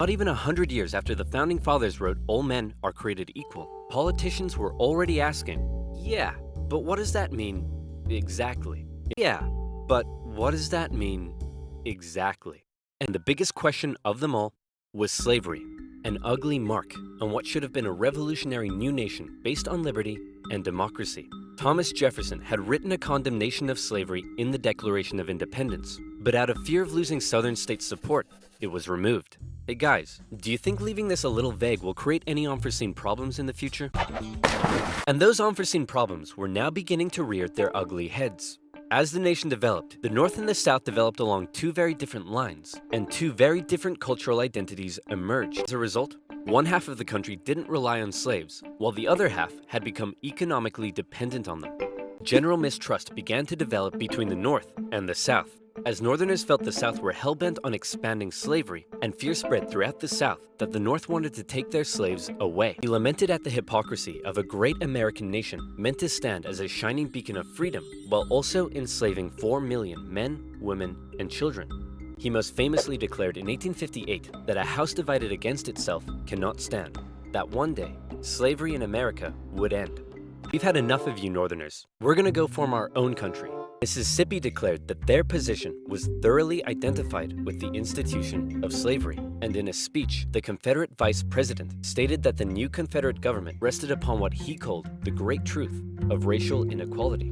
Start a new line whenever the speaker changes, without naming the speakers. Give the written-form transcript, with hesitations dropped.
Not even 100 years after the Founding Fathers wrote all men are created equal, politicians were already asking, yeah, but what does that mean exactly? Yeah, but what does that mean exactly? And the biggest question of them all was slavery, an ugly mark on what should have been a revolutionary new nation based on liberty and democracy. Thomas Jefferson had written a condemnation of slavery in the Declaration of Independence, but out of fear of losing Southern states' support, it was removed. Hey guys, do you think leaving this a little vague will create any unforeseen problems in the future? And those unforeseen problems were now beginning to rear their ugly heads. As the nation developed, the North and the South developed along two very different lines, and two very different cultural identities emerged. As a result, one half of the country didn't rely on slaves, while the other half had become economically dependent on them. General mistrust began to develop between the North and the South, as Northerners felt the South were hell-bent on expanding slavery, and fear spread throughout the South that the North wanted to take their slaves away. He lamented at the hypocrisy of a great American nation meant to stand as a shining beacon of freedom, while also enslaving 4 million men, women, and children. He most famously declared in 1858 that a house divided against itself cannot stand, that one day, slavery in America would end. We've had enough of you Northerners. We're gonna go form our own country. Mississippi declared that their position was thoroughly identified with the institution of slavery, and in a speech, the Confederate Vice President stated that the new Confederate government rested upon what he called the great truth of racial inequality.